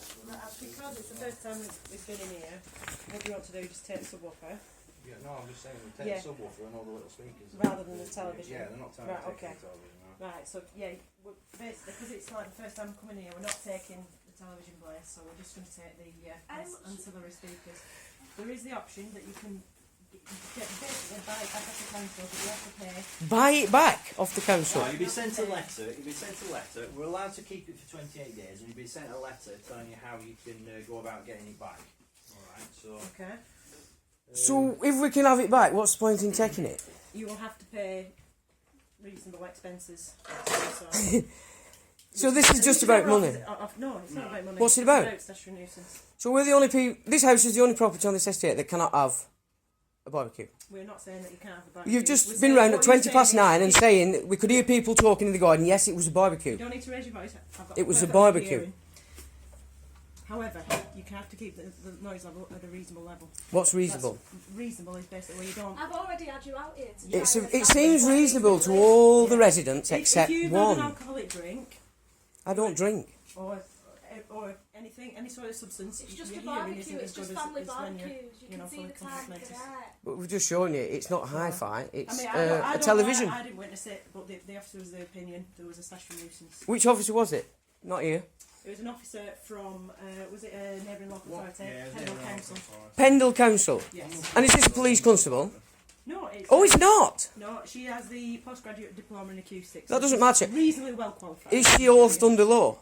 Because it's the first time we've been in here, what do you want to do? Just take the subwoofer? Yeah, no, I'm just saying we take the subwoofer and all the little speakers. Rather than the television? Yeah, they're not taking the television. Right, so yeah, basically, because it's like the first time we're coming here, we're not taking the television place, so we're just going to take the ancillary speakers. There is the option that you can basically buy it back off the council, but you have to pay. Buy it back off the council? No, you'll be sent a letter. We're allowed to keep it for 28 days, and you'll be sent a letter telling you how you can go about getting it back. Alright, so... Okay. So, if we can have it back, what's the point in taking it? You will have to pay reasonable expenses. So this is just about money? No, it's not about money. What's it about? It's about statutory nuisance. So we're the only people... This house is the only property on this estate that cannot have a barbecue. We're not saying that you can't have a barbecue. You've just been round at 9:20 and saying that we could hear people talking in the garden. Yes, it was a barbecue. You don't need to raise your voice. It was a barbecue. However, you have to keep the noise level at a reasonable level. What's reasonable? Reasonable is basically where you don't... I've already had you out here. It seems reasonable to all the residents except if you've one. had an alcoholic drink... I don't drink. Or anything, any sort of substance... It's just a barbecue, it's just family barbecues. You can see the time of the day. But we've just shown you, it's not hi-fi, it's I mean, a television. I didn't witness it, but the officer was of the opinion there was a statutory nuisance. Which officer was it? Not here. It was an officer from, was it a neighbouring local authority? Pendle Council. Pendle Council? Yes. And is this a police constable? No, it's... Oh, it's not? No, she has the postgraduate diploma in acoustics. That doesn't matter. Reasonably well qualified. Is she authored under law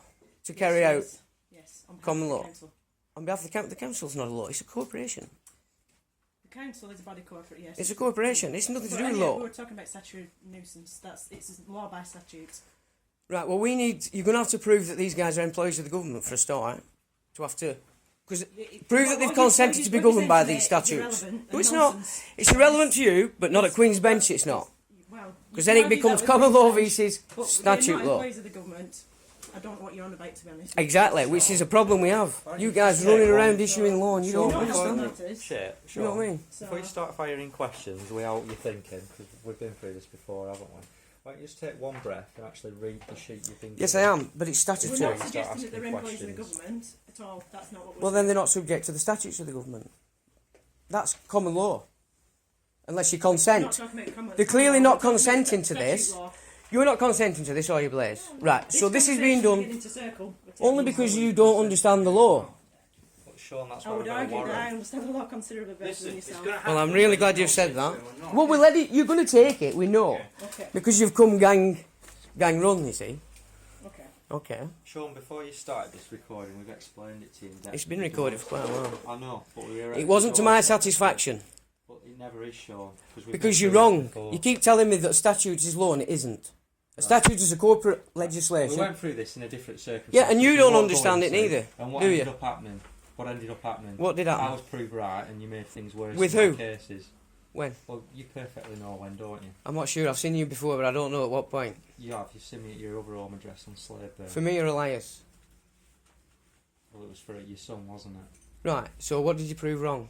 to carry out yes, common law? Council. On behalf of the council? The council's not a law, it's a corporation. The council is a body corporate, yes. It's a corporation, it's nothing to do with anyway, law. we were talking about statutory nuisance, it's law by statute. Right, well you're going to have to prove that these guys are employees of the government for a start. To have to... Because prove that they've consented to be governed by these statutes. No, it's not. It's irrelevant to you, but not at Queen's Bench it's not. Because then it becomes common law versus statute law. Employees of the government. I don't know what you're on about, to be honest. Exactly, which is a problem we have. You guys running around issuing law and you don't understand it. Shit, You know what I mean? Before you start firing questions, we know what you're thinking, because we've been through this before, haven't we? Why don't you just take one breath and actually read the sheet you've been given? Yes, I am, but it's We're statutory. not suggesting that they're employees of the government at all. That's not what we're Well, then they're not subject to the statutes of the government. That's common law. Unless you consent. They're clearly not consenting to this. You're not consenting to this, are you, Blaze? Right, so this is being done only because you don't understand the law. Sean, that's I why would we've got a argue that I warrant. understand the law considerably better than yourself. Well, I'm really glad you've said that. Well, we'll let it, you're going to take it, we know. Okay. Because you've come gang run, you see. Okay. Okay. Sean, before you started this recording, we've explained it to you in depth. It's been recorded for quite a while. I know, but we were... It wasn't to my satisfaction. But it never is, Sean. Because you're wrong. You keep telling me that statute is law and it isn't. A statute is a corporate legislation. We went through this in a different circumstance. Yeah, and you don't understand it neither, And what do ended you? up happening? What ended up happening? What did happen? I was proved right and you made things worse With in who? cases. When? Well, you perfectly know when, don't you? I'm not sure. I've seen you before, but I don't know at what point. You have. You've seen me at your other home address on Sladeburn. For me, you're Elias. Well, it was for your son, wasn't it? Right, so what did you prove wrong?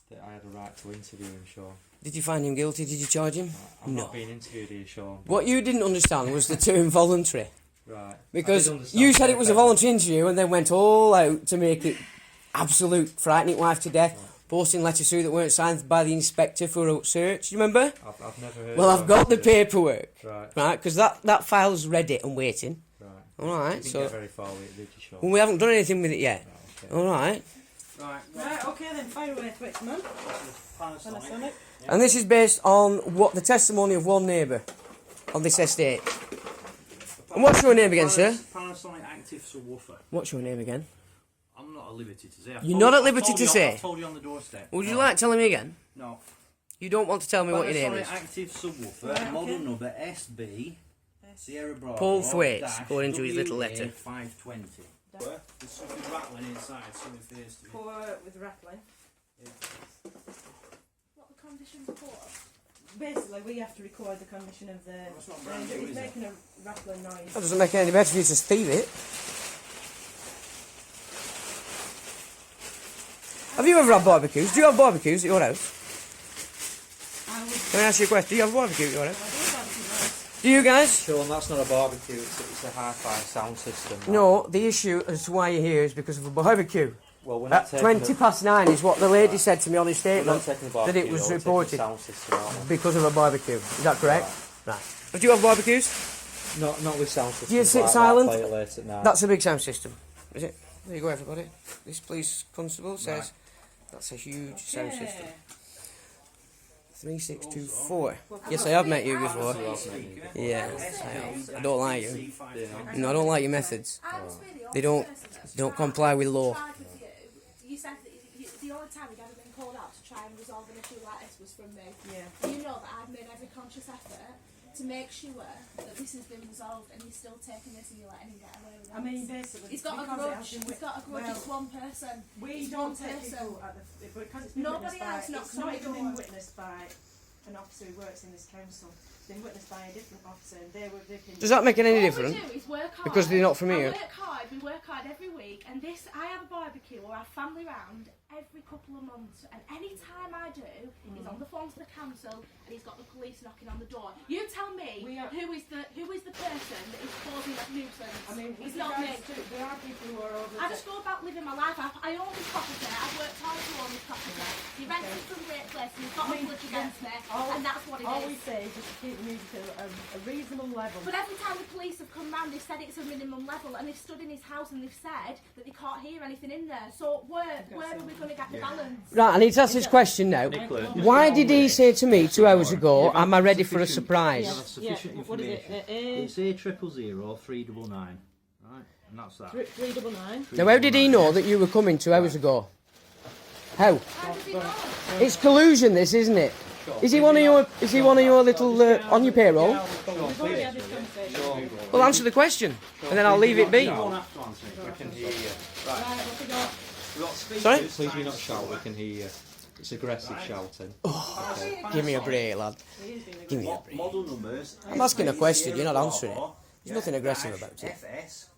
That I had a right to interview him, Sean. Did you find him guilty? Did you charge him? I'm No. not being interviewed here, Sean. What you didn't understand was the term voluntary. Right. Because you said it was a voluntary interview and then went all out to make it absolute, frightening wife to death, posting letters through that weren't signed by the inspector for a search. You remember? I've never heard Well, of I've got the it. paperwork. Right. Because that file's ready and waiting. Right. Alright, You didn't so... get very far with it, did you, Sean? Well, we haven't done anything with it yet. Right, okay. Alright. Right, okay then, fire away, Thwaites man. Panasonic. And this is based on what the testimony of one neighbour on this estate. And what's your name again, sir? Panasonic Active Subwoofer. What's your name again? I'm not at liberty to say. You're not at liberty to say? I told you on the doorstep. Would you like telling me again? No. You don't want to tell me what your name is? Panasonic Active Subwoofer, Right, model okay. number SB Sierra Bravo. Paul Thwaites, dash according to his little WA letter. 520. There's something rattling inside, so it fears to be. Pour with rattling. What the conditions for? Basically, we have to record the condition of the... it's not brand new, it's is it? making a rattling noise. That doesn't make it any better for you to thieve it. Have you ever had barbecues? Do you have barbecues at your house? I would... Can I ask you a question? Do you have a barbecue at your house? I do barbecue rice. Do you guys? Sean, that's not a barbecue, it's a hi-fi sound system. that. No, the issue as to why you're here is because of a barbecue. Well, we're not At taking 20 past 9 is what the lady said to me on his we're not statement, taking the barbecue, that it was we're taking the reported sound system, aren't we? because of a barbecue. Is that correct? Right. Do you have barbecues? Not with sound systems. Do you sit like silent? That, play it late at night. That's a big sound system, is it? There you go, everybody. This police constable says Right. that's a huge sound Okay. system. 3624. Yes, I have met you before. Yeah, I have. I don't like you. No, I don't like your methods. They don't comply with law. You said that the only time you'd ever been called out to try and resolve an issue like this was from me. Yeah. You know that I've made every conscious effort to make sure that this has been resolved, and he's still taking this and you're letting him get away with it. I mean, basically, he's got a because it grudge. has been He's got a grudge. well, It's one person. We It's don't one take person. people at the, but because it's been Nobody witnessed by, else knocks it's not on the even been door. witnessed by an officer who works in this council. It's been witnessed by a different officer, and they were the opinion. Does that make it any different? All we do is work hard. Because they're not from here. We work hard every week, and this, I have a barbecue or have family round every couple of months, and any time I do, he's on the phone to the council, and he's got the police knocking on the door. You tell me who is the person that is causing that nuisance. I mean, it's with not me. regards to, there are people who are over I just go about living my life. I own this property. I've worked hard to own this property. He rented from Great Place and he's got a grudge against me, and that's what it all is. we say is just to keep the music at a reasonable level. But every time the police have come round, they've said it's a minimum level, and they've stood in his house and they've said that they can't hear anything in there. So where are we going to get the balance? Right, I need to ask this question now. Why did he say to me 2 hours ago, am I ready for a surprise? That's sufficient What is information. it? It's A000 399. Right, and that's that. 399. Now, how did he know that you were coming 2 hours ago? How? How does he know? It's collusion, this, isn't it? Is he one of your? Is he one of your little on your payroll? We've already had this conversation. Well, answer the question, and then I'll leave it be. You don't have to answer it. We can hear you. Right, what we got? We've got speakers. Sorry? Please do not shout, we can hear you. It's aggressive shouting. Give me a break, lad. He is being Give me a What break. model numbers? I'm asking a question, you're not answering it. There's nothing aggressive about it. FS.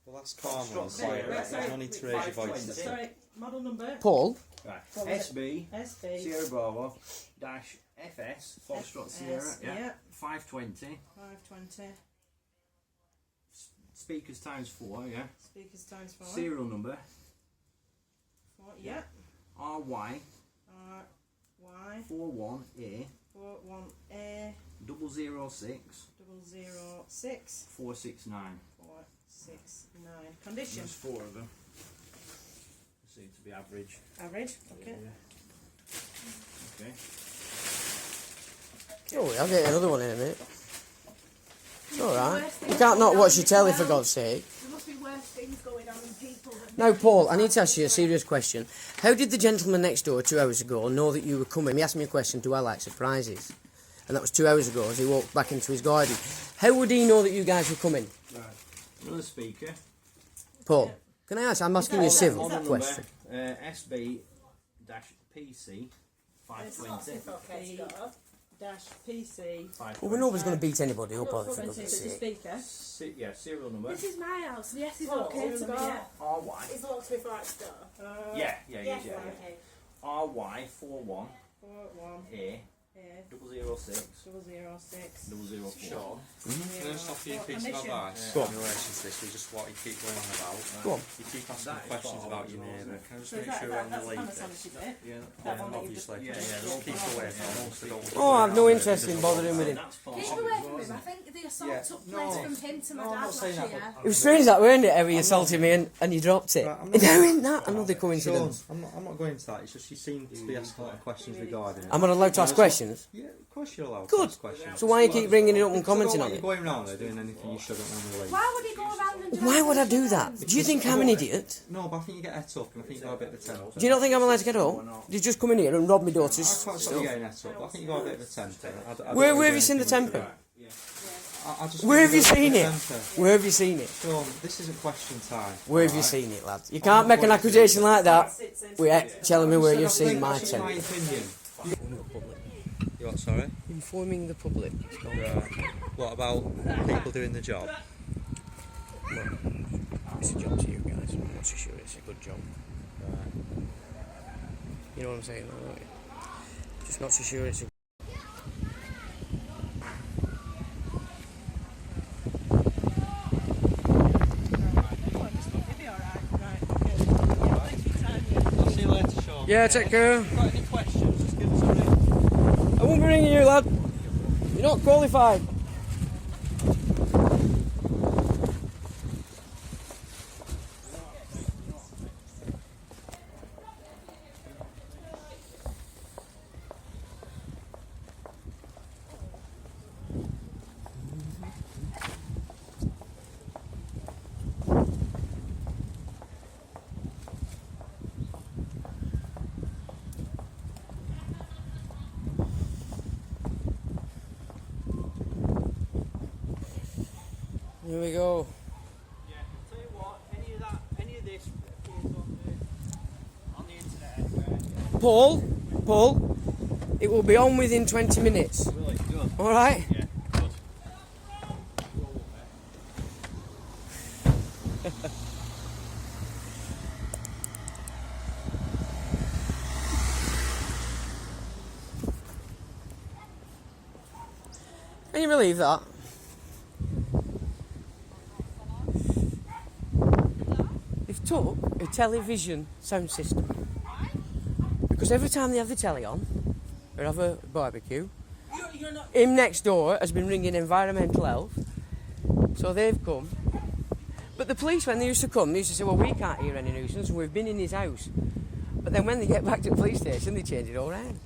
Well, that's calm and Sorry, quiet. right, sorry. No need to raise your voice. Sorry, model number. Paul, Right. What was it? SB. SB. Sierra Bravo dash FS Foxtrot Sierra. Yeah. 520. 520. Speakers times 4. Yeah. Speakers times 4. Serial number 4. Yeah. RY Y. 41A 41A 006 006 469. 469. Condition. There's 4 of them. Seem to be average. Average. Okay. Okay. oh, I'll get another one in a minute. It's all right. You can't not watch your telly for God's sake. There must be worse things going on in people that Now, Paul, I need to ask you a serious question. How did the gentleman next door 2 hours ago know that you were coming? He asked me a question, do I like surprises? And that was 2 hours ago as he walked back into his garden. How would he know that you guys were coming? Right. Another speaker. Paul, can I ask? I'm asking you a civil Model number question. SB dash PC 520. Dash PC. Well, we know we're going to beat anybody up, for It's God's a sake. speaker. Yeah, serial number. this is my house. Yes, it's Oh, okay to serial go. number, yeah. RY. It's locked before it's done. Yeah, yeah. Okay. RY 41 41 A A 006 006. 004. Can I stop you a piece of Condition. advice Go on. in relation to this? We just what you keep going on about. Go on. You keep asking That is questions spot about on your as well, neighbour. isn't it? Can I just So make is sure that, we're on the that's lead the this? sanity bit? Yeah, That one that you Obviously. just- Just keep away from most of those. Oh, I've no interest in bothering with him. that's spot Keep on away as from well, him. isn't I it? think the assault Yeah, took no. place from him to my No, I'm dad not last saying that, year. It was strange that, weren't it? How he assaulted me and you dropped it. Right, I'm not- Now, isn't that another Sean, coincidence? I'm not going into that. It's just you seem to be asking a lot of questions regarding it. I'm not allowed to ask questions. Yeah, of course you're allowed Good. to ask questions. So why you keep bringing it up and Because I don't commenting want on you it? going around there doing anything you shouldn't on the lead. Why would he go around and do Why would I do anything? that? Do you think I'm an idiot? No, but I think you get het up and I think you got a bit of a temper. Do you not think I'm allowed to get up? You just come in here and rob me daughter's I can't stop you stuff. getting het up, but I think you got a bit of a temper. I don't Where want have do you seen the anything with temper? I just Where think have you got a bit seen of it? temper. Where have you seen it? Sean, this isn't question time. Where have you alright? seen it, lad? You can't make an accusation like that without telling me where you've Said seen I've my played my temper. opinion. You what, sorry? Informing the public. Right. What about people doing the job? Well, it's a job to you guys. I'm not so sure it's a good job. Right. You know what I'm saying, though, don't you? Just not so sure it's a Yeah, take care. If you've got any questions, just give us a ring. I won't be ringing you, lad. You're not qualified. Here we go. Yeah, tell you what, any of this appears on the internet anywhere. Paul, it will be on within 20 minutes. Really good. Alright? Yeah, good. Can you believe that? They've took a television sound system. Because every time they have the telly on, or have a barbecue, him next door has been ringing environmental health. So they've come. But the police, when they used to come, they used to say, well, we can't hear any nuisance, and we've been in his house. But then when they get back to the police station, they change it all round.